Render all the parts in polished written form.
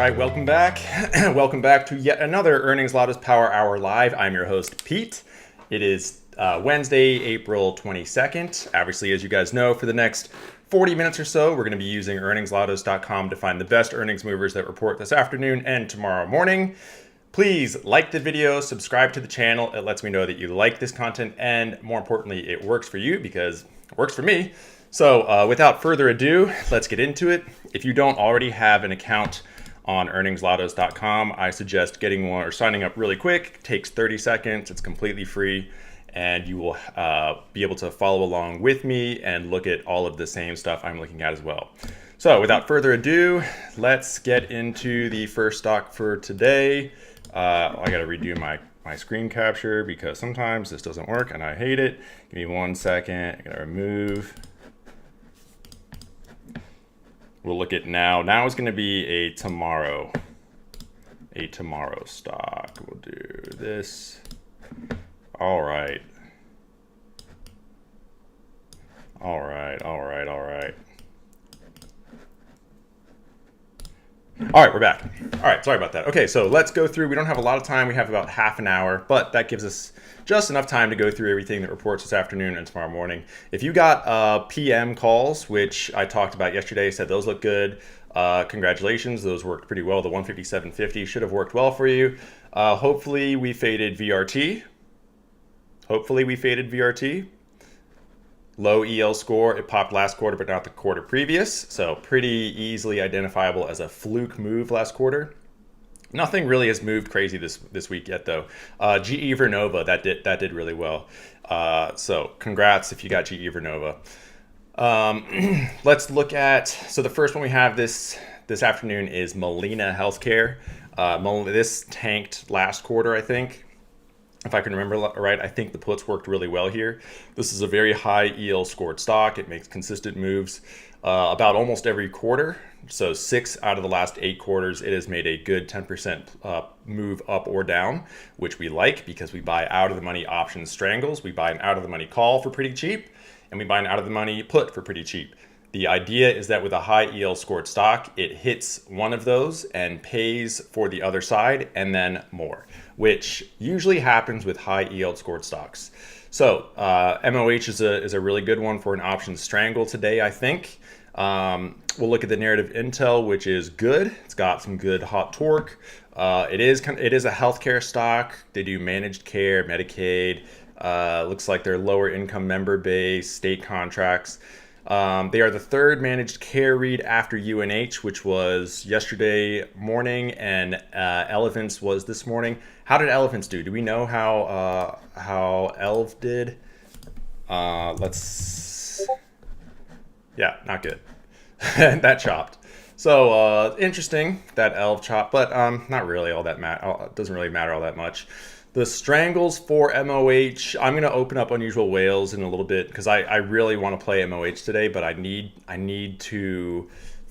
right, welcome back. Welcome back to yet another Earnings Lottos Power Hour Live. I'm your host, Pete. It is Wednesday, April 22nd. Obviously, as you guys know, for the next 40 minutes or so, we're going to be using earningslottos.com to find the best earnings movers that report this afternoon and tomorrow morning. Please like the video, subscribe to the channel. It lets me know that you like this content, and more importantly, it works for you because it works for me. So without further ado, let's get into it. If you don't already have an account on earningslottos.com, I suggest getting one or signing up really quick. It takes 30 seconds. It's completely free, and you will be able to follow along with me and look at all of the same stuff I'm looking at as well. So without further ado, let's get into the first stock for today. I gotta redo my screen capture because sometimes this doesn't work and I hate it. Give me 1 second. I gotta remove. We'll look at now. Now is going to be a tomorrow stock. We'll do this. All right. All right, we're back. All right, sorry about that. Okay, so let's go through. We don't have a lot of time. We have about half an hour, but that gives us just enough time to go through everything that reports this afternoon and tomorrow morning. If you got PM calls, which I talked about yesterday, said those look good, congratulations. Those worked pretty well. The 157.50 should have worked well for you. Hopefully we faded VRT. Low EL score. It popped last quarter, but not the quarter previous. So pretty easily identifiable as a fluke move last quarter. Nothing really has moved crazy this week yet, though. GE Vernova, that did really well. So congrats if you got GE Vernova. Let's look at, so the first one we have this afternoon is Molina Healthcare. This tanked last quarter, I think. If I can remember right, I think the puts worked really well here. This is a very high EL scored stock. It makes consistent moves about almost every quarter. So 6 out of the last 8 quarters, it has made a good 10% move up or down, which we like because we buy out of the money option strangles. We buy an out of the money call for pretty cheap, and we buy an out of the money put for pretty cheap. The idea is that with a high EL scored stock, it hits one of those and pays for the other side and then more, which usually happens with high EL scored stocks. So MOH is a really good one for an option strangle today, I think. We'll look at the narrative intel, which is good. It's got some good hot torque. It is a healthcare stock. They do managed care, Medicaid. Looks like they're lower income member base, state contracts. They are the third managed care read after UNH, which was yesterday morning, and Elephants was this morning. How did Elephants do? Do we know how Elv did? Yeah, not good. That chopped. So interesting that Elv chopped, but not really all that it doesn't really matter all that much. The strangles for MOH, I'm going to open up unusual whales in a little bit because I really want to play MOH today, but I need to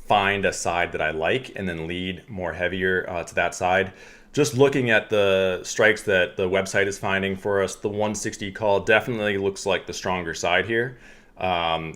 find a side that I like and then lead more heavier to that side. Just looking at the strikes that the website is finding for us, the 160 call definitely looks like the stronger side here.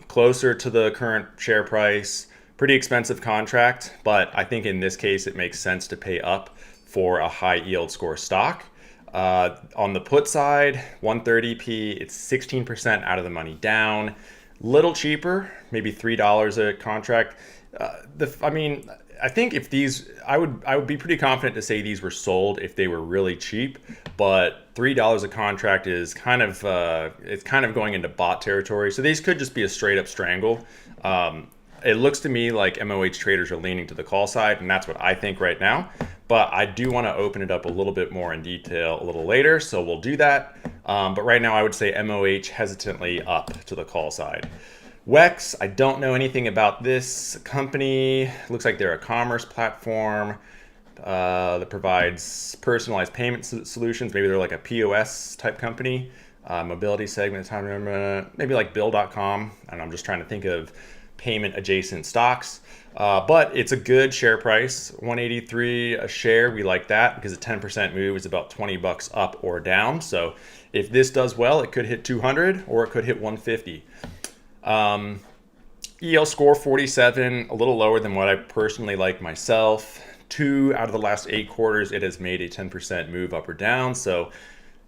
Closer to the current share price, pretty expensive contract, but I think in this case it makes sense to pay up for a high yield score stock. On the put side, 130p, it's 16% out of the money down. Little cheaper, maybe $3 a contract. I think if these, I would be pretty confident to say these were sold if they were really cheap, but $3 a contract is kind of going into bot territory. So these could just be a straight up strangle. It looks to me like MOH traders are leaning to the call side, and that's what I think right now. But I do want to open it up a little bit more in detail a little later, so we'll do that. But right now I would say MOH hesitantly up to the call side. WEX, I don't know anything about this company. Looks like they're a commerce platform that provides personalized payment solutions. Maybe they're like a POS type company. Mobility segment, time to remember, maybe like Bill.com. And I'm just trying to think of payment adjacent stocks. But it's a good share price, 183 a share. We like that because a 10% move is about 20 bucks up or down. So if this does well, it could hit 200 or it could hit 150. EL score 47, a little lower than what I personally like myself. 2 out of the last 8 quarters, it has made a 10% move up or down. So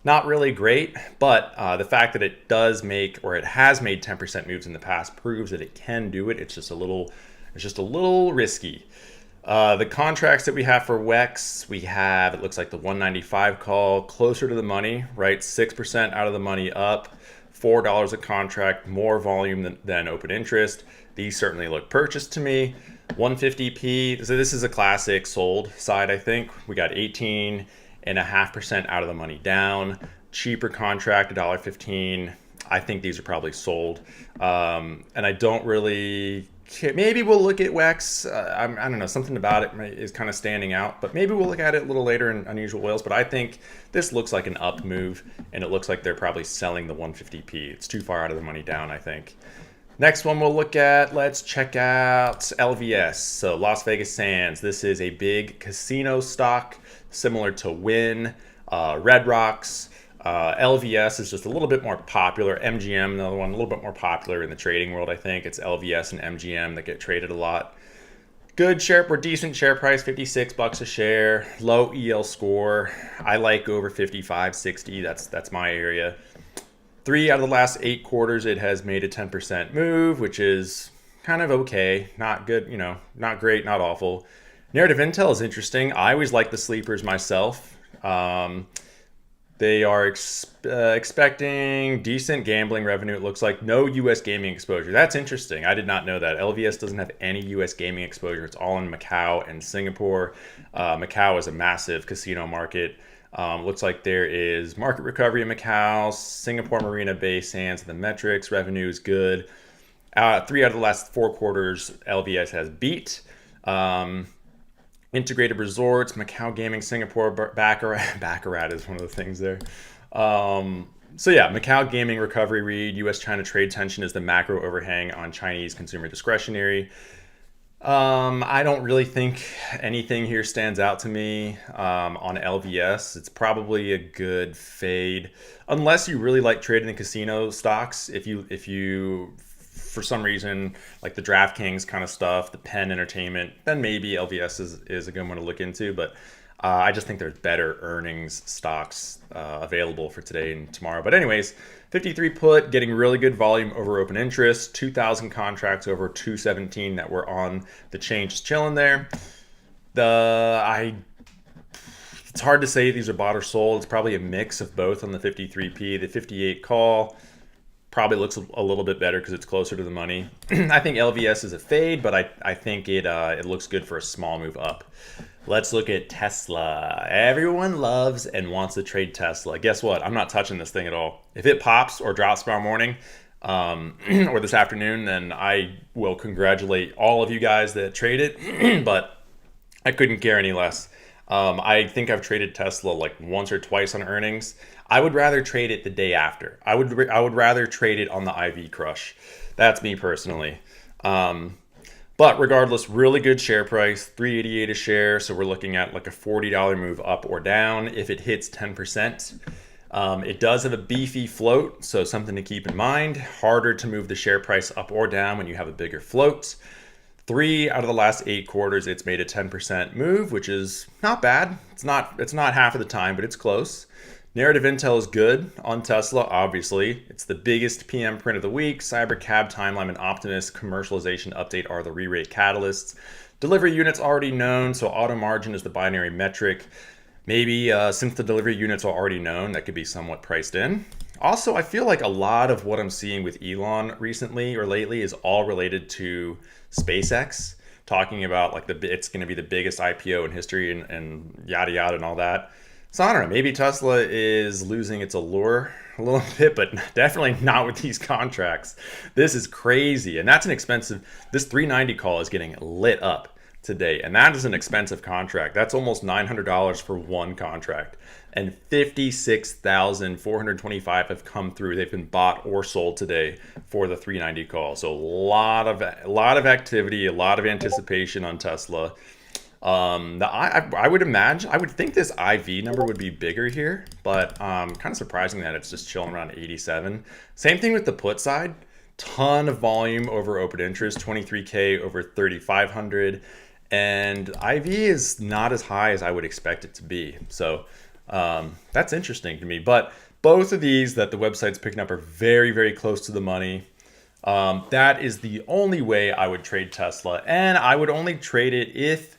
not really great, but the fact that it does make, or it has made 10% moves in the past proves that it can do it. It's just a little risky. The contracts that we have for WEX, we have, it looks like the 195 call, closer to the money, right? 6% out of the money up, $4 a contract, more volume than open interest. These certainly look purchased to me. 150p, so this is a classic sold side, I think. We got 18.5% out of the money down. Cheaper contract, $1.15. I think these are probably sold. And I don't really care. Maybe we'll look at WEX. I don't know, something about it is kind of standing out, but maybe we'll look at it a little later in Unusual Whales. But I think this looks like an up move, and it looks like they're probably selling the 150p. It's too far out of the money down, I think. Next one we'll look at, let's check out LVS. So Las Vegas Sands. This is a big casino stock, similar to Wynn, Red Rocks. LVS is just a little bit more popular. MGM, another one, a little bit more popular in the trading world, I think. It's LVS and MGM that get traded a lot. Good share, or decent share price, $56 a share. Low EL score. I like over 55, 60. That's my area. 3 out of the last 8 quarters, it has made a 10% move, which is kind of okay. Not good, not great, not awful. Narrative Intel is interesting. I always like the sleepers myself. They are expecting decent gambling revenue. It looks like no U.S. gaming exposure. That's interesting. I did not know that. LVS doesn't have any U.S. gaming exposure. It's all in Macau and Singapore. Macau is a massive casino market. Looks like there is market recovery in Macau, Singapore Marina Bay Sands, the metrics, revenue is good. 3 out of the last 4 quarters, LVS has beat. Integrated resorts, Macau gaming, Singapore, Baccarat is one of the things there. So yeah, Macau gaming recovery read, U.S.-China trade tension is the macro overhang on Chinese consumer discretionary. I don't really think anything here stands out to me on LVS. It's probably a good fade, unless you really like trading the casino stocks. If you for some reason like the DraftKings kind of stuff, the Penn Entertainment, then maybe LVS is a good one to look into. But I just think there's better earnings stocks available for today and tomorrow. But anyways, 53 put, getting really good volume over open interest, 2,000 contracts over 217 that were on the chain, just chilling there. It's hard to say these are bought or sold. It's probably a mix of both on the 53p. The 58 call probably looks a little bit better because it's closer to the money. I think LVS is a fade, but I think it looks good for a small move up. Let's look at Tesla. Everyone loves and wants to trade Tesla. Guess what? I'm not touching this thing at all. If it pops or drops tomorrow morning or this afternoon, then I will congratulate all of you guys that trade it, but I couldn't care any less. I think I've traded Tesla like once or twice on earnings. I would rather trade it the day after. I would rather trade it on the IV crush. That's me personally. But regardless, really good share price, $3.88 a share. So we're looking at like a $40 move up or down if it hits 10%. It does have a beefy float, so something to keep in mind. Harder to move the share price up or down when you have a bigger float. 3 out of the last 8 quarters, it's made a 10% move, which is not bad. It's not half of the time, but it's close. Narrative Intel is good on Tesla, obviously. It's the biggest PM print of the week. Cyber Cab Timeline and Optimus commercialization update are the re-rate catalysts. Delivery units already known, so auto margin is the binary metric. Maybe since the delivery units are already known, that could be somewhat priced in. Also, I feel like a lot of what I'm seeing with Elon recently or lately is all related to SpaceX, talking about like it's going to be the biggest IPO in history and yada yada and all that. So I don't know, maybe Tesla is losing its allure a little bit, but definitely not with these contracts. This is crazy, and that's an expensive, this 390 call is getting lit up today, and that is an expensive contract. That's almost $900 for one contract, and 56,425 have come through. They've been bought or sold today for the 390 call. So a lot of activity, a lot of anticipation on Tesla. I would imagine, I would think this IV number would be bigger here, but kind of surprising that it's just chilling around 87. Same thing with the put side. Ton of volume over open interest, 23K over 3,500. and IV is not as high as I would expect it to be. So that's interesting to me. But both of these that the website's picking up are very, very close to the money. That is the only way I would trade Tesla, and I would only trade it if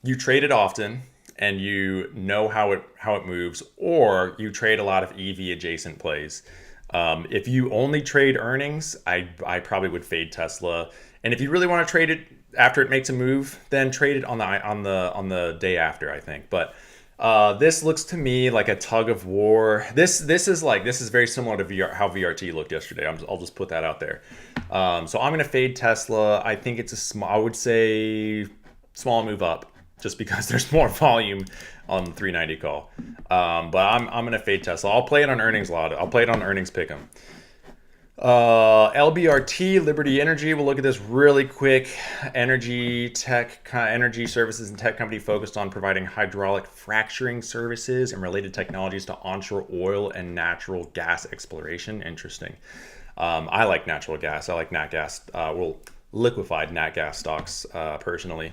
you trade it often and you know how it moves, or you trade a lot of EV adjacent plays. If you only trade earnings, I probably would fade Tesla. And if you really want to trade it after it makes a move, then trade it on the day after, I think. But this looks to me like a tug of war. This is very similar to how VRT looked yesterday. I'll just put that out there. So I'm gonna fade Tesla. I think it's I would say small move up, just because there's more volume on the 390 call. But I'm gonna fade Tesla. I'll play it on earnings lot. I'll play it on earnings pick'em. LBRT, Liberty Energy. We'll look at this really quick. Energy services and tech company focused on providing hydraulic fracturing services and related technologies to onshore oil and natural gas exploration. Interesting. I like natural gas. I like nat gas. Liquefied nat gas stocks personally.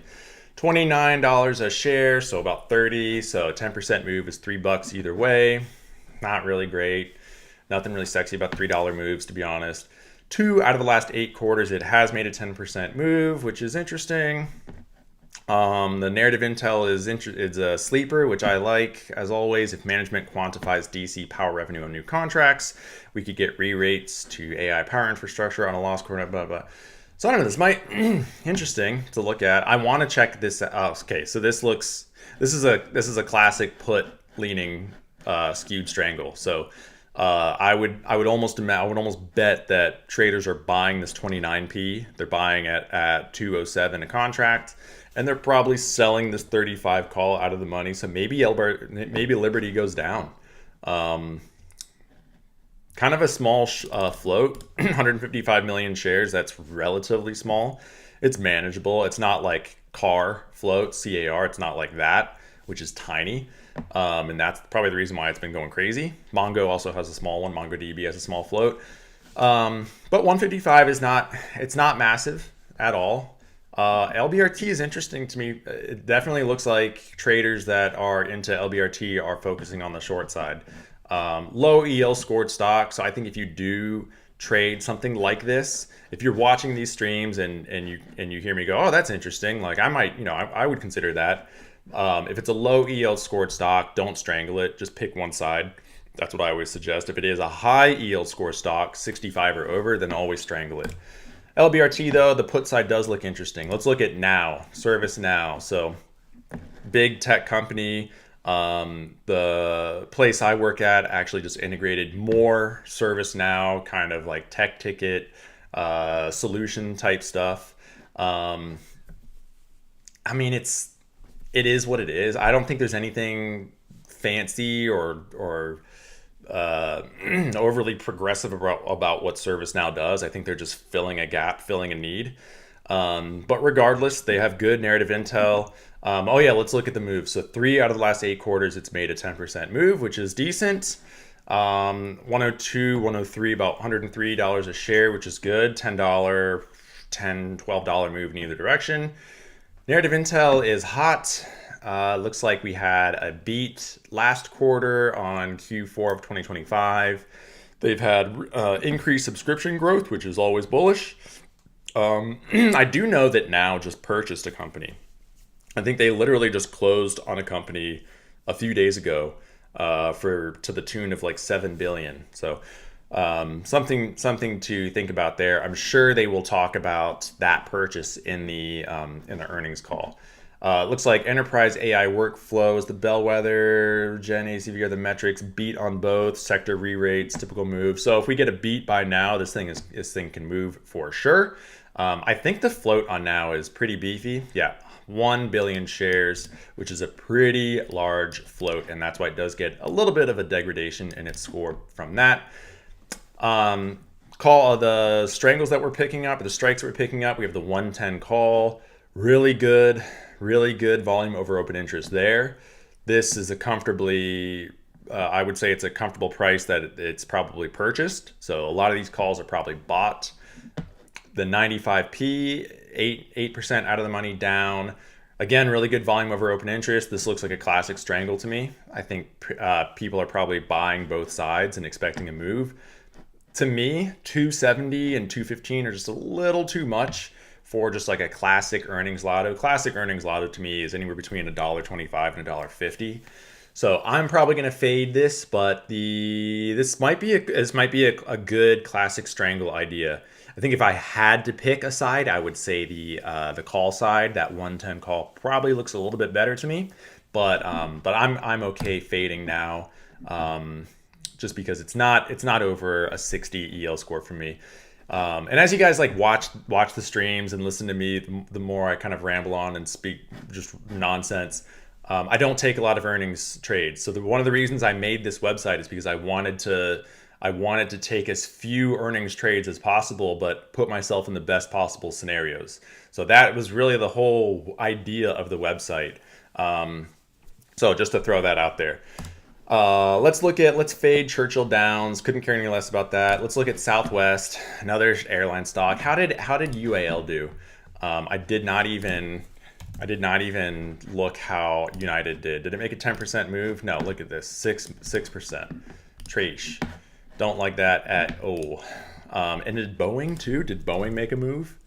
$29 a share, so about 30. So a 10% move is $3 either way. Not really great. Nothing really sexy about $3 moves, to be honest. 2 out of the last 8 quarters, it has made a 10% move, which is interesting. The narrative intel is a sleeper, which I like. As always, if management quantifies DC power revenue on new contracts, we could get re-rates to AI power infrastructure on a loss quarter, blah, blah. So I don't know, this might interesting to look at. I want to check this out. Okay, so this is a classic put leaning skewed strangle. So I would almost bet that traders are buying this 29p. They're buying at 207 a contract, and they're probably selling this 35 call out of the money. So maybe Liberty goes down. Kind of a small float, 155 million shares. That's relatively small. It's manageable. It's not like CAR float, CAR. It's not like that, which is tiny. And that's probably the reason why it's been going crazy. Mongo also has a small one. MongoDB has a small float. But 155 it's not massive at all. LBRT is interesting to me. It definitely looks like traders that are into LBRT are focusing on the short side. Low EL scored stock. So I think if you do trade something like this, if you're watching these streams and you hear me go, oh, that's interesting. Like I would consider that. If it's a low EL scored stock, don't strangle it. Just pick one side. That's what I always suggest. If it is a high EL score stock, 65 or over, then always strangle it. LBRT though, the put side does look interesting. Let's look at now, ServiceNow. So big tech company. The place I work at actually just integrated more ServiceNow kind of like tech ticket solution type stuff. I mean, it is what it is. I don't think there's anything fancy or overly progressive about what ServiceNow does. I think they're just filling a gap, filling a need. But regardless, they have good narrative intel. Let's look at the moves. So 3 out of the last 8 quarters, it's made a 10% move, which is decent. 102, 103, about $103 a share, which is good. $10, $12 move in either direction. Narrative intel is hot. Looks like we had a beat last quarter on Q4 of 2025. They've had increased subscription growth, which is always bullish. I do know that Now just purchased a company. I think they literally just closed on a company a few days ago to the tune of like $7 billion. So something to think about there. I'm sure they will talk about that purchase in the earnings call. Looks like enterprise AI workflows, the bellwether, Gen ACV are the metrics, beat on both, sector re-rates, typical move. So if we get a beat by Now, this thing can move for sure. I think the float on Now is pretty beefy. Yeah, 1 billion shares, which is a pretty large float, and that's why it does get a little bit of a degradation in its score from that. Call the strangles that we're picking up, the strikes that we're picking up. We have the 110 call, really good volume over open interest there. This is I would say it's a comfortable price that it's probably purchased. So a lot of these calls are probably bought. The 95p, 8% out of the money down. Again, really good volume over open interest. This looks like a classic strangle to me. I think people are probably buying both sides and expecting a move. To me, 270 and 215 are just a little too much for just like a classic earnings lotto. Classic earnings lotto to me is anywhere between $1.25 and $1.50. So I'm probably going to fade this, but this might be a good classic strangle idea. I think if I had to pick a side, I would say the call side. That 110 call probably looks a little bit better to me, but I'm okay fading now. Just because it's not over a 60 EL score for me. And as you guys like watch the streams and listen to me, the more I kind of ramble on and speak just nonsense. I don't take a lot of earnings trades. So one of the reasons I made this website is because I wanted to take as few earnings trades as possible, but put myself in the best possible scenarios. So that was really the whole idea of the website. So just to throw that out there. Let's fade Churchill Downs. Couldn't care any less about that. Let's look at Southwest, another airline stock. How did UAL do? I did not even look how United did. Did it make a 10% move? No. Look at this, 6%. Trace. Don't like that at all. And did Boeing too? Did Boeing make a move?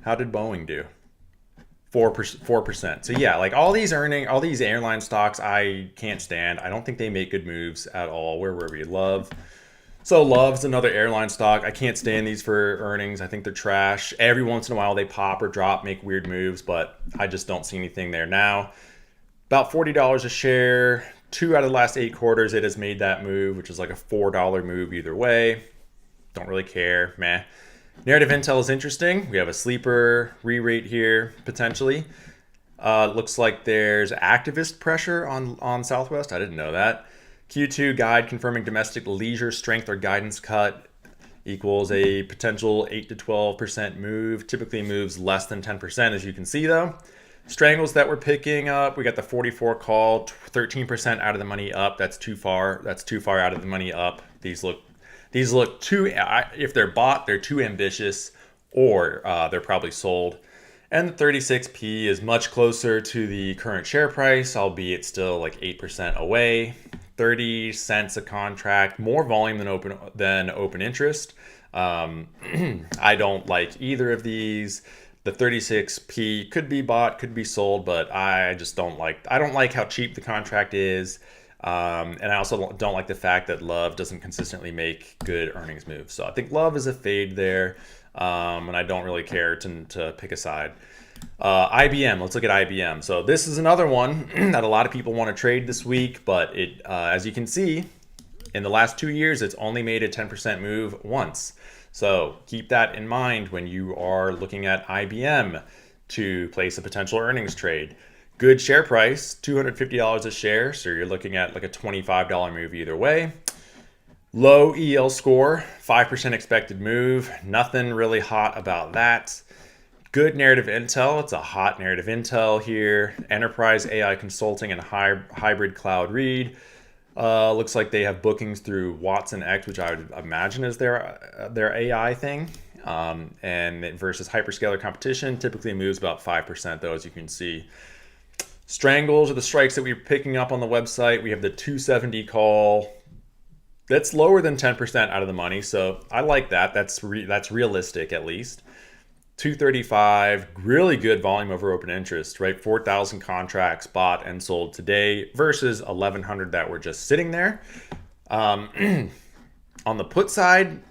How did Boeing do? 4%. So yeah, like all these airline stocks, I can't stand. I don't think they make good moves at all. Where were we? Love. So Love's another airline stock. I can't stand these for earnings. I think they're trash. Every once in a while they pop or drop, make weird moves, but I just don't see anything there now. About $40 a share. 2 out of the last 8 quarters it has made that move, which is like a $4 move either way. Don't really care. Meh. Narrative Intel is interesting. We have a sleeper re-rate here, potentially. Looks like there's activist pressure on Southwest. I didn't know that. Q2 guide confirming domestic leisure strength or guidance cut equals a potential 8 to 12% move. Typically moves less than 10%, as you can see, though. Strangles that we're picking up. We got the 44 call, 13% out of the money up. That's too far. That's too far out of the money up. These look too, if they're bought, they're too ambitious, or they're probably sold. And the 36p is much closer to the current share price, albeit still like 8% away. 30 cents a contract, more volume than open interest. I don't like either of these. The 36p could be bought, could be sold, but I don't like how cheap the contract is. And I also don't like the fact that Love doesn't consistently make good earnings moves. So I think Love is a fade there, and I don't really care to pick a side. IBM, let's look at IBM. So this is another one that a lot of people want to trade this week, but as you can see, in the last 2 years, it's only made a 10% move once. So keep that in mind when you are looking at IBM to place a potential earnings trade. Good share price, $250 a share, so you're looking at like a $25 move either way. Low EL score, 5% expected move. Nothing really hot about that. Good narrative intel. It's a hot narrative intel here. Enterprise AI consulting and hybrid cloud read. Looks like they have bookings through Watson X, which I would imagine is their AI thing. And versus hyperscaler competition, typically moves about 5% though, as you can see. Strangles are the strikes that we're picking up on the website. We have the 270 call. That's lower than 10% out of the money, so I like that. That's realistic at least. 235, really good volume over open interest, right? 4,000 contracts bought and sold today versus 1,100 that were just sitting there. On the put side,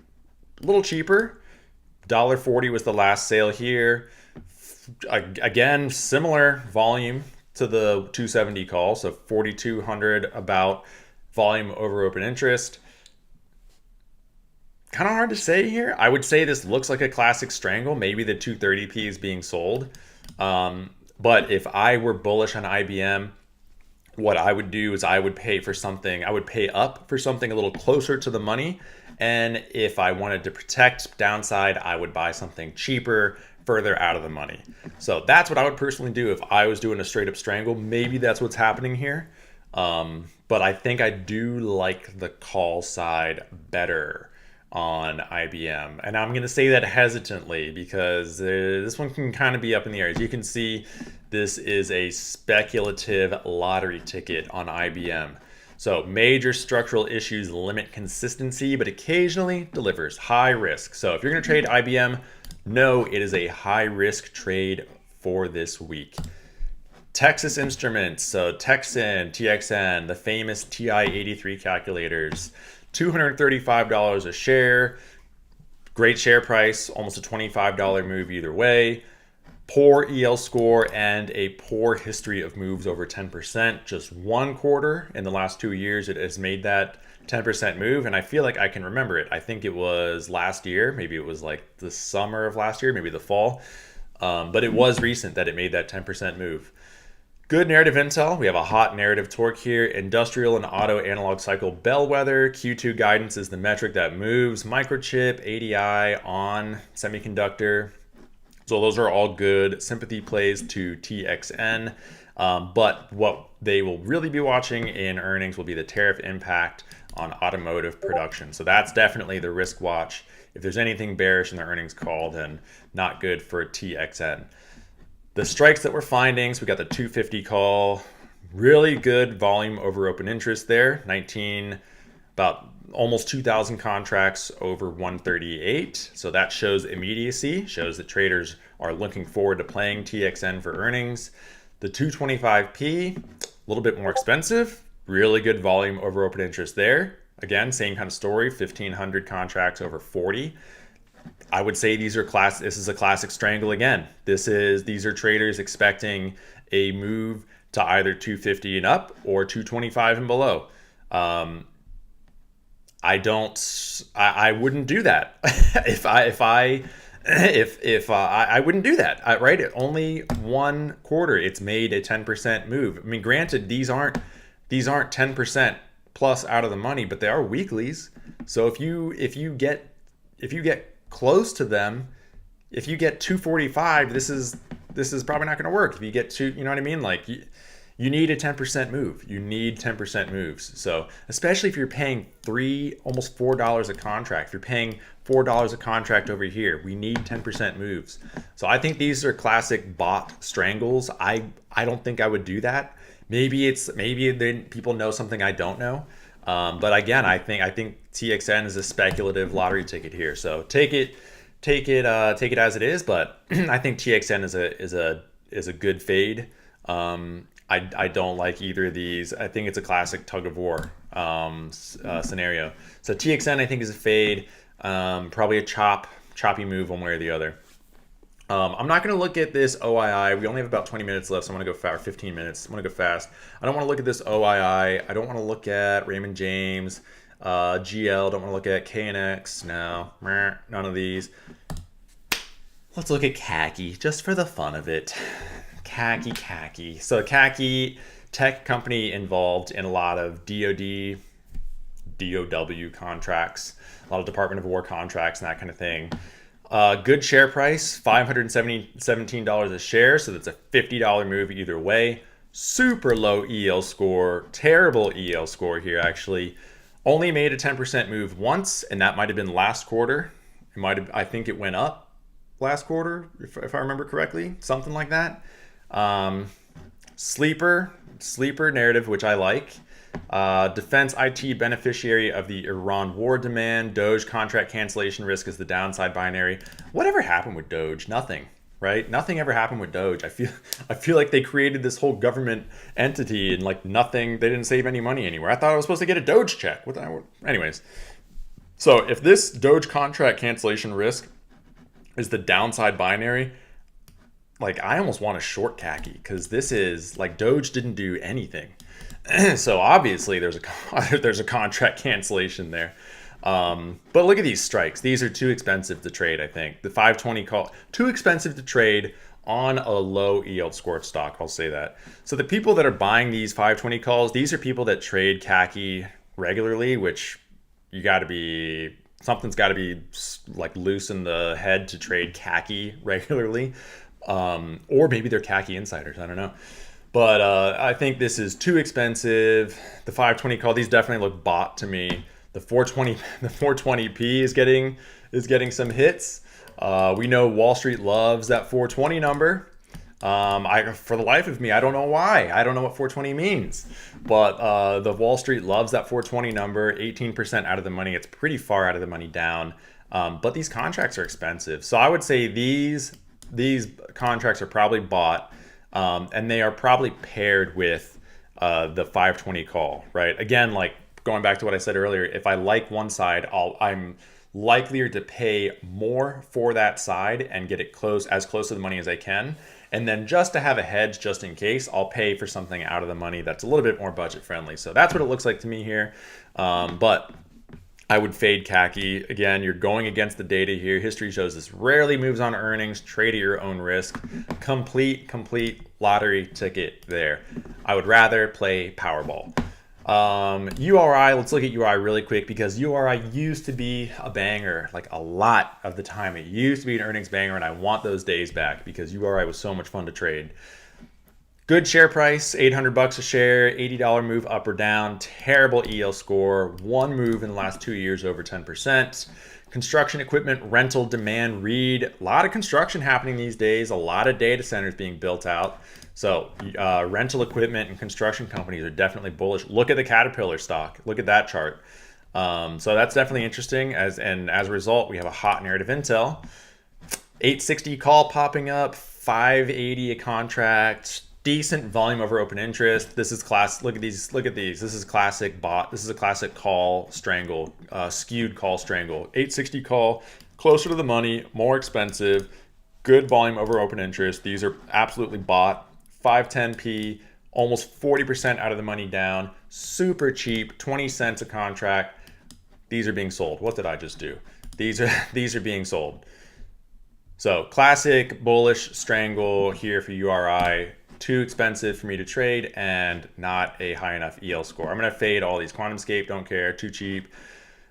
a little cheaper. $1.40 was the last sale here. Again, similar volume to the 270 call, so 4,200 about volume over open interest. Kind of hard to say here. I would say this looks like a classic strangle. Maybe the 230p is being sold. But if I were bullish on IBM, what I would do is I would pay up for something a little closer to the money. And if I wanted to protect downside, I would buy something cheaper, further out of the money. So that's what I would personally do if I was doing a straight up strangle. Maybe that's what's happening here. But I think I do like the call side better on IBM. And I'm going to say that hesitantly because this one can kind of be up in the air. As you can see, This is a speculative lottery ticket on IBM. So major structural issues limit consistency, but occasionally delivers high risk. So if you're going to trade IBM, no, it is a high risk trade for this week. Texas Instruments, so Texan, TXN, the famous TI-83 calculators, $235 a share. Great share price, almost a $25 move either way. Poor EL score and a poor history of moves over 10%. Just one quarter in the last 2 years it has made that 10% move, and I feel like I can remember it. I think it was last year, maybe it was like the summer of last year, maybe the fall, but it was recent that it made that 10% move. Good narrative intel. We have a hot narrative torque here. Industrial and auto analog cycle bellwether. Q2 guidance is the metric that moves. Microchip, ADI, on semiconductor. So those are all good sympathy plays to TXN. But what they will really be watching in earnings will be the tariff impact on automotive production. So that's definitely the risk watch. If there's anything bearish in the earnings call, then not good for TXN. The strikes that we're finding, so we got the 250 call, really good volume over open interest there, about almost 2,000 contracts over 138. So that shows immediacy, shows that traders are looking forward to playing TXN for earnings. The 225P, a little bit more expensive, really good volume over open interest there. Again, same kind of story, 1,500 contracts over 40. I would say this is a classic strangle again. These are traders expecting a move to either 250 and up or 225 and below. I wouldn't do that. I wouldn't do that. Right? Only one quarter it's made a 10% move. I mean, granted, these aren't 10% plus out of the money, but they are weeklies. So if you get close to them, if you get 245, this is probably not going to work. If you get to, you know what I mean? Like you need a 10% move. You need 10% moves. So especially if you're paying almost $4 a contract, if you're paying $4 a contract over here, we need 10% moves. So I think these are classic bot strangles. I don't think I would do that. Maybe people know something I don't know. But again, I think TXN is a speculative lottery ticket here. So take it as it is. But I think TXN is a good fade. I don't like either of these. I think it's a classic tug of war scenario. So TXN I think is a fade. Probably a choppy move one way or the other. I'm not going to look at this OII. We only have about 20 minutes left, so I'm going to go fast. 15 minutes. I'm going to go fast. I don't want to look at this OII. I don't want to look at Raymond James, GL. Don't want to look at KNX. No, none of these. Let's look at khaki, just for the fun of it. Khaki. So khaki, tech company involved in a lot of DoD, DOW contracts, a lot of Department of War contracts and that kind of thing. Good share price, $517 a share, so that's a $50 move either way. Super low EL score, terrible EL score here actually. Only made a 10% move once, and that might have been last quarter. I think it went up last quarter, if I remember correctly, something like that. Sleeper narrative, which I like. Defense IT beneficiary of the Iran war demand. Doge contract cancellation risk is the downside binary. Whatever happened with Doge? Nothing, right? Nothing ever happened with Doge. I feel like they created this whole government entity and like nothing. They didn't save any money anywhere. I thought I was supposed to get a Doge check. Anyways, so if this Doge contract cancellation risk is the downside binary, like I almost want to short khaki because this is like Doge didn't do anything. So obviously there's a contract cancellation there. But look at these strikes. These are too expensive to trade, I think. The 520 call, too expensive to trade on a low yield score stock, I'll say that. So the people that are buying these 520 calls, these are people that trade khaki regularly, which something's got to be like loose in the head to trade khaki regularly. Or maybe they're khaki insiders, I don't know. But I think this is too expensive. The 520 call, these definitely look bought to me. The 420p is getting some hits. We know Wall Street loves that 420 number. For the life of me, I don't know why. I don't know what 420 means, but the Wall Street loves that 420 number. 18% out of the money. It's pretty far out of the money down. But these contracts are expensive, so I would say these contracts are probably bought, and they are probably paired with the 520 call. Right? Again, like going back to what I said earlier, if I like one side, I'm likelier to pay more for that side and get it as close to the money as I can. And then just to have a hedge, just in case, I'll pay for something out of the money that's a little bit more budget friendly. So that's what it looks like to me here. But I would fade khaki. Again, you're going against the data here. History shows this rarely moves on earnings. Trade at your own risk. Complete lottery ticket there. I would rather play Powerball. URI, let's look at URI really quick, because URI used to be a banger like a lot of the time. It used to be an earnings banger, and I want those days back because URI was so much fun to trade. Good share price, $800 a share, $80 move up or down. Terrible EL score, one move in the last 2 years over 10%. Construction equipment rental demand read. A lot of construction happening these days, a lot of data centers being built out. So rental equipment and construction companies are definitely bullish. Look at the Caterpillar stock. Look at that chart. So that's definitely interesting. As a result, we have a hot narrative intel. 860 call popping up, 580 a contract. Decent volume over open interest. This is class. Look at these. This is classic bot. This is a classic call strangle, skewed call strangle. 860 call, closer to the money, more expensive. Good volume over open interest. These are absolutely bought. 510p, almost 40% out of the money down. Super cheap, 20 cents a contract. These are being sold. What did I just do? These are being sold. So classic bullish strangle here for URI. Too expensive for me to trade and not a high enough EL score. I'm going to fade all these. QuantumScape, don't care. Too cheap.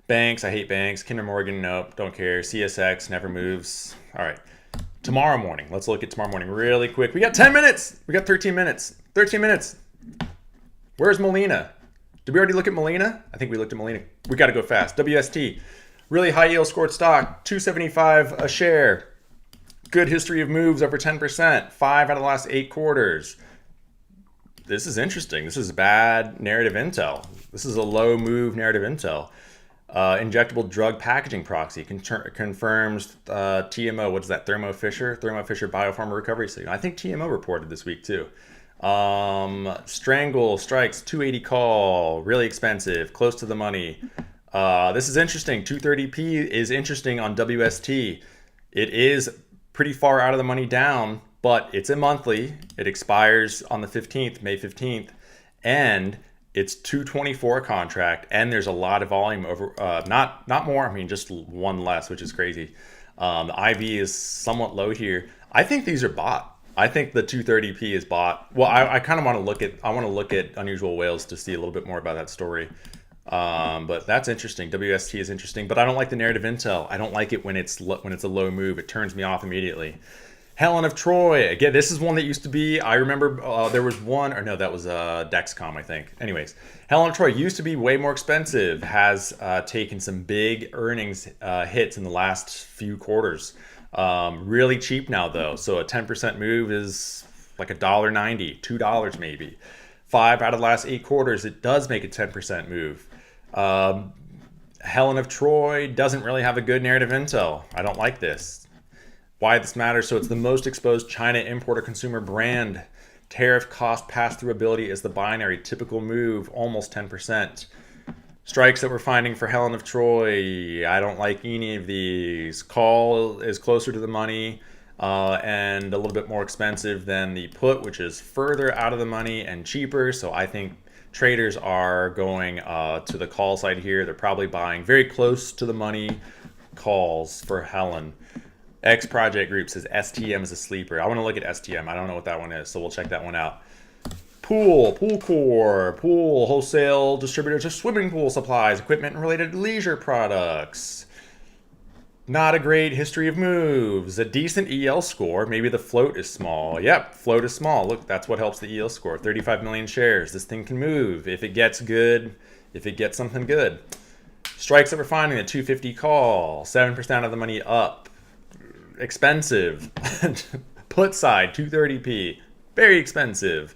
Banks, I hate banks. Kinder Morgan, nope, don't care. CSX, never moves. All right. Tomorrow morning. Let's look at tomorrow morning really quick. We got 10 minutes. We got 13 minutes. 13 minutes. Where's Molina? Did we already look at Molina? I think we looked at Molina. We got to go fast. WST. Really high yield scored stock. $275 a share. Good history of moves over 10%. 5 out of the last 8 quarters. This is interesting. This is bad narrative intel. This is a low move narrative intel. Injectable drug packaging proxy confirms TMO. What is that? Thermo Fisher Biopharma Recovery Signal. I think TMO reported this week too. Strangle strikes 280 call, really expensive, close to the money. This is interesting. 230p is interesting on WST. It is pretty far out of the money down, but it's a monthly. It expires on the 15th, May 15th, and it's 224 contract, and there's a lot of volume over, not more, I mean, just one less, which is crazy. The IV is somewhat low here. I think these are bought. I think the 230p is bought. Well, I kind of want to look at Unusual Whales to see a little bit more about that story. But that's interesting. WST is interesting, but I don't like the narrative intel. I don't like it when it's a low move. It turns me off immediately. Helen of Troy. Again, this is one that used to be, I remember there was one, or no, that was Dexcom, I think. Anyways, Helen of Troy used to be way more expensive, has taken some big earnings hits in the last few quarters. Really cheap now, though. So a 10% move is like $1.90, $2 maybe. 5 out of the last 8 quarters, it does make a 10% move. Helen of Troy doesn't really have a good narrative intel. I don't like this. Why this matters? So it's the most exposed China importer consumer brand. Tariff cost pass-through ability is the binary. Typical move, almost 10%. Strikes that we're finding for Helen of Troy. I don't like any of these. Call is closer to the money and a little bit more expensive than the put, which is further out of the money and cheaper. So I think traders are going to the call side here. They're probably buying very close to the money calls for Helen. X Project Group says STM is a sleeper. I want to look at STM. I don't know what that one is, so we'll check that one out. Pool core, pool wholesale distributors of swimming pool supplies, equipment, and related leisure products. Not a great history of moves. A decent EL score. Maybe the float is small. Yep, float is small. Look, that's what helps the EL score. 35 million shares. This thing can move if it gets good, if it gets something good. Strikes that we're finding, a 250 call, 7% of the money up. Expensive. Put side, 230p. Very expensive.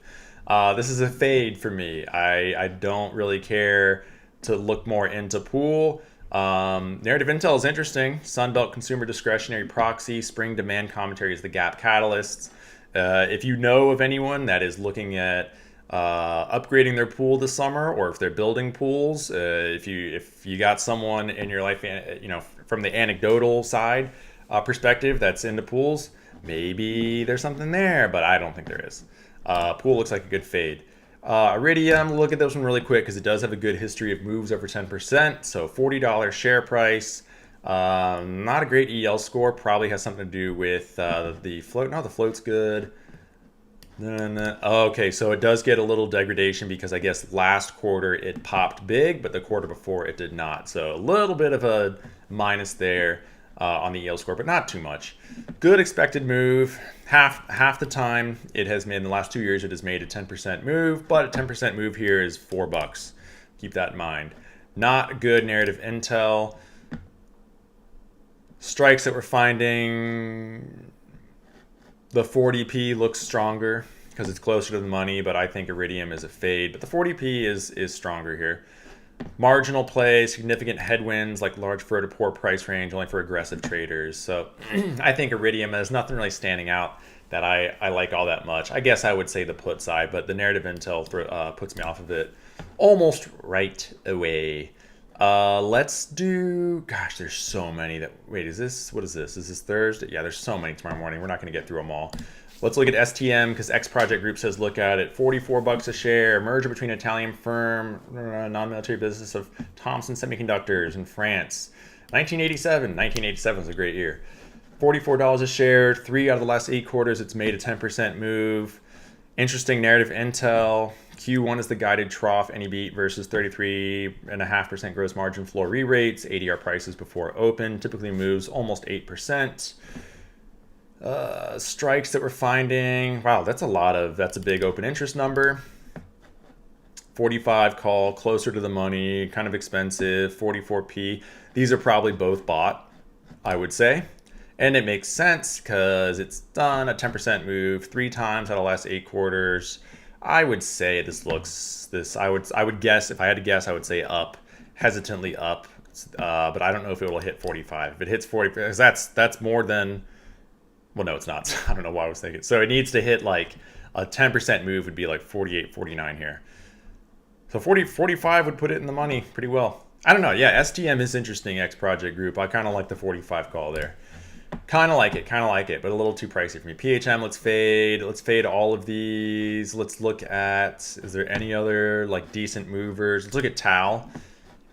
This is a fade for me. I don't really care to look more into pool. Narrative Intel is interesting. Sunbelt Consumer Discretionary Proxy, Spring Demand Commentary is the gap catalyst. If you know of anyone that is looking at upgrading their pool this summer, or if they're building pools, if you got someone in your life, from the anecdotal side perspective that's into pools, maybe there's something there, but I don't think there is. Pool looks like a good fade. Iridium, look at this one really quick because it does have a good history of moves over 10%. So $40 share price. Not a great EL score. Probably has something to do with the float. No, the float's good. Okay, so it does get a little degradation because I guess last quarter it popped big, but the quarter before it did not. So a little bit of a minus there on the EL score, but not too much. Good expected move. Half the time it has made in the last 2 years, it has made a 10% move, but a 10% move here is $4. Keep that in mind. Not good narrative intel. Strikes that we're finding, the 40p looks stronger because it's closer to the money, but I think Iridium is a fade. But the 40p is stronger here. Marginal play, significant headwinds like large for to poor price range, only for aggressive traders. So I think Iridium has nothing really standing out that I like all that much. I guess I would say the put side, but the narrative intel puts me off of it almost right away. Let's do, gosh, there's so many that, wait, what is this? Is this Thursday? Yeah, there's so many tomorrow morning. We're not going to get through them all. Let's look at STM because X Project Group says look at it. $44 a share. Merger between an Italian firm, non-military business of Thomson Semiconductors in France. 1987. 1987 was a great year. $44 a share. 3 out of the last 8 quarters, it's made a 10% move. Interesting narrative intel. Q1 is the guided trough, any beat versus 33.5% gross margin floor re-rates. ADR prices before open typically moves almost 8%. Strikes that we're finding. Wow, that's a big open interest number. 45 call, closer to the money, kind of expensive. 44p. These are probably both bought, I would say. And it makes sense because it's done a 10% move 3 times out of the last 8 quarters. I would say I would guess, if I had to guess, I would say up, hesitantly up. But I don't know if it will hit 45. If it hits 40, because that's more than, well, no, it's not. I don't know why I was thinking. So it needs to hit like a 10% move would be like 48, 49 here. So 45 would put it in the money pretty well. I don't know. Yeah, STM is interesting, X Project Group. I kind of like the 45 call there. Kind of like it, but a little too pricey for me. PHM, let's fade all of these. Let's look at, is there any other like decent movers? Let's look at TAL.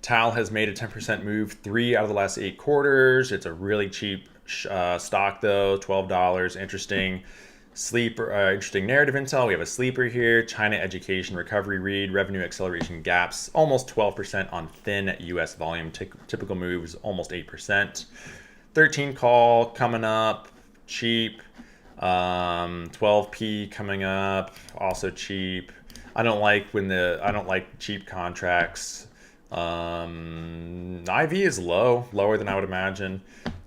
TAL has made a 10% move 3 out of the last 8 quarters. It's a really cheap stock though, $12. Interesting interesting narrative intel. We have a sleeper here. China education recovery read, revenue acceleration gaps, almost 12% on thin US volume. Typical moves almost 8%. 13 call coming up, cheap. 12p coming up, also cheap. I don't like cheap contracts. IV is lower than I would imagine.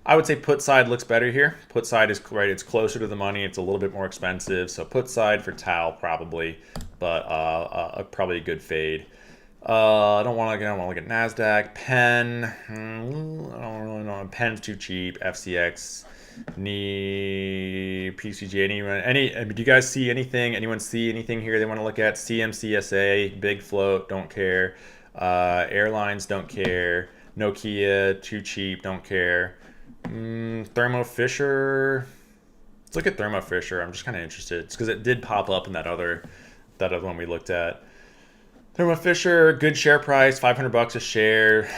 I would say put side looks better here. Put side is right, it's closer to the money, it's a little bit more expensive. So put side for TAL probably, but probably a good fade. I don't want to look at NASDAQ. Penn. I don't really know. Penn's too cheap. FCX. PCG. Do you guys see anything? Anyone see anything here they want to look at? CMCSA. Big float. Don't care. Airlines. Don't care. Nokia. Too cheap. Don't care. Thermo Fisher. Let's look at Thermo Fisher. I'm just kind of interested. It's because it did pop up in that other one we looked at. Thermo Fisher, good share price, $500 a share.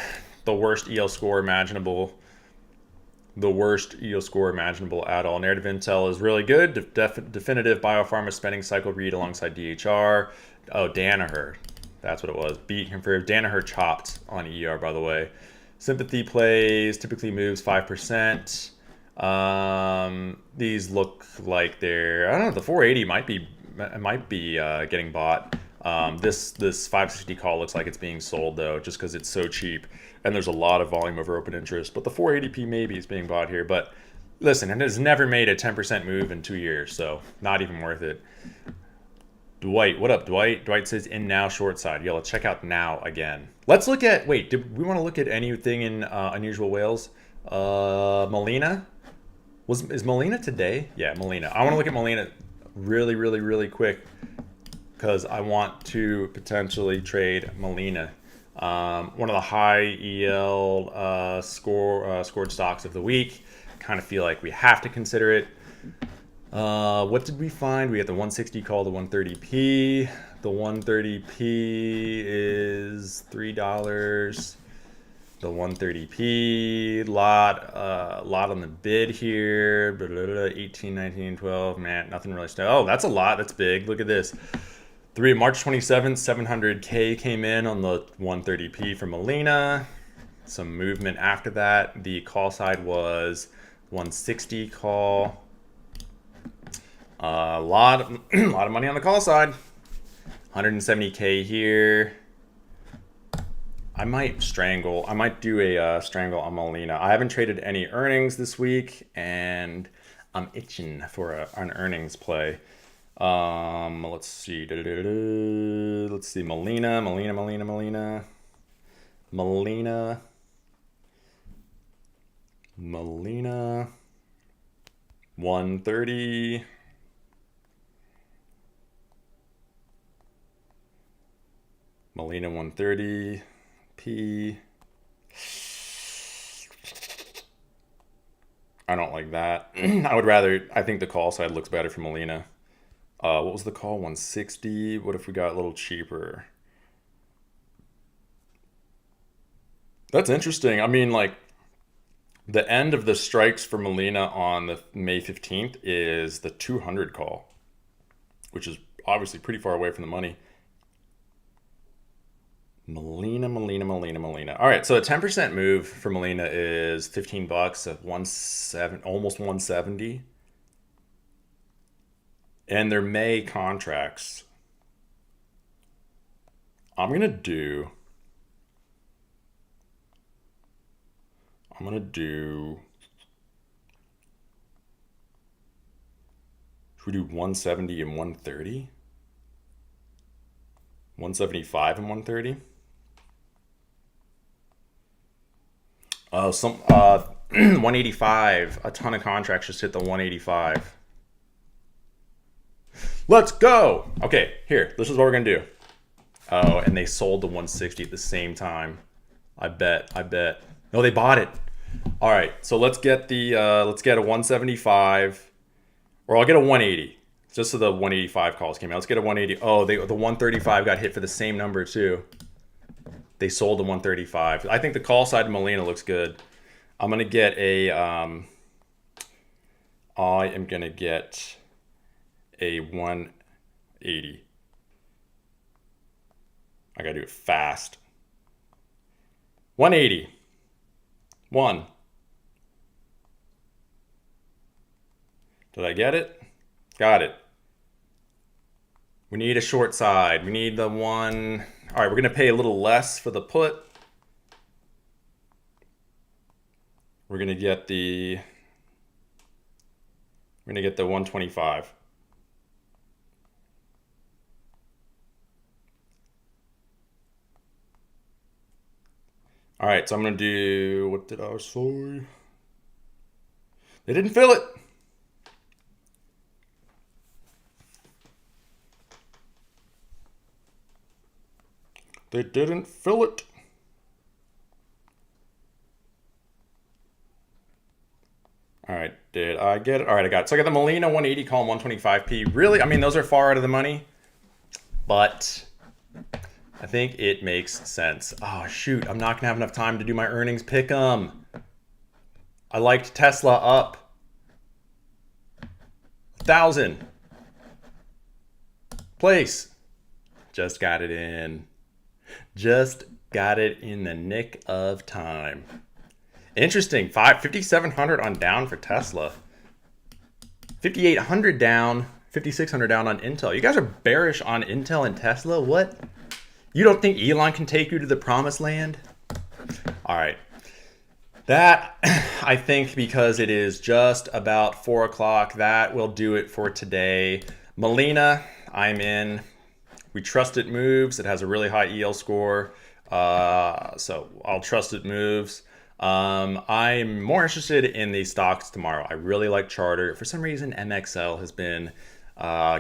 The worst EL score imaginable. At all. Narrative intel is really good. Definitive biopharma spending cycle read alongside DHR. Oh, Danaher. That's what it was. Beat confirmed. Danaher chopped on ER, by the way. Sympathy plays, typically moves 5%. These look like they're, I don't know, the 480 might be getting bought. This 560 call looks like it's being sold though, just because it's so cheap and there's a lot of volume over open interest. But the 480p maybe is being bought here. But Listen, it has never made a 10% move in 2 years, so not even worth it. Dwight, what up, Dwight? Dwight says in now short side. Yeah, let's check out now again. Let's look at, wait, did we want to look at anything in unusual whales? Molina? Is Molina today? Yeah, Molina. I want to look at Molina really, really, really quick because I want to potentially trade Molina. One of the high EL scored stocks of the week. Kind of feel like we have to consider it. What did we find? We had the 160 call, the 130p. The 130p is $3. The 130p lot on the bid here. 18, 19, 12. Man, nothing really. Oh, that's a lot. That's big. Look at this. March 27th, 700K came in on the 130p for Molina. Some movement after that. The call side was 160 call. A lot of money on the call side. 170K here. I might do a strangle on Molina. I haven't traded any earnings this week, and I'm itching for an earnings play. Let's see. Let's see. Molina. 130. Molina 130. P. I don't like that. I think the call side looks better for Molina. What was the call? 160. What if we got a little cheaper? That's interesting. I mean, like, the end of the strikes for Molina on the May 15th is the 200 call, which is obviously pretty far away from the money. Molina. All right, so a 10% move for Molina is $15 at almost 170. And their May contracts. I'm gonna do. Should we do 170 and 130? 175 and 130? 185. A ton of contracts just hit the 185. Let's go. Okay, here. This is what we're gonna do. Oh, and they sold the 160 at the same time. I bet. No, they bought it. All right, so let's get a 175, or I'll get a 180. Just so the 185 calls came out. Let's get a 180. Oh, the 135 got hit for the same number too. They sold the 135. I think the call side of Molina looks good. I'm gonna get a. I am gonna get a 180. I gotta do it fast. 180. 1. Did I get it? Got it. We need a short side. We need the one. All right, we're gonna pay a little less for the put. We're gonna get the 125. All right, so I'm gonna do, what did I say? They didn't fill it. They didn't fill it. All right, did I get it? All right, I got it. So I got the Molina 180 call 125p. Really? I mean, those are far out of the money, but I think it makes sense. Oh, shoot. I'm not going to have enough time to do my earnings pick 'em. I liked Tesla up 1,000. Place. Just got it in. Just got it in the nick of time. Interesting. 5,700 on down for Tesla. 5,800 down. 5,600 down on Intel. You guys are bearish on Intel and Tesla? What? You don't think Elon can take you to the promised land? All right. That, I think, because it is just about 4 o'clock, that will do it for today. Molina, I'm in. We trust it moves. It has a really high EL score. So I'll trust it moves. I'm more interested in the stocks tomorrow. I really like Charter. For some reason, MXL has been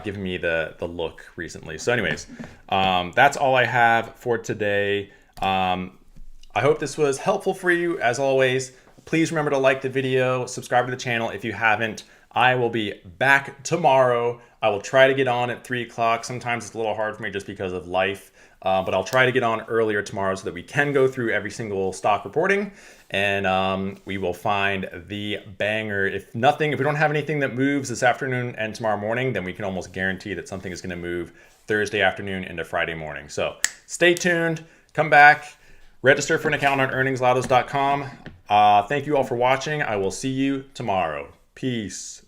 giving me the look recently. So anyways, that's all I have for today. I hope this was helpful for you. As always, please remember to like the video, subscribe to the channel if you haven't. I will be back tomorrow. I will try to get on at 3 o'clock. Sometimes it's a little hard for me just because of life, but I'll try to get on earlier tomorrow so that we can go through every single stock reporting, and we will find the banger. If we don't have anything that moves this afternoon and tomorrow morning, then we can almost guarantee that something is going to move Thursday afternoon into Friday morning. So stay tuned, come back, register for an account on earningslottos.com. Thank you all for watching. I will see you tomorrow. Peace.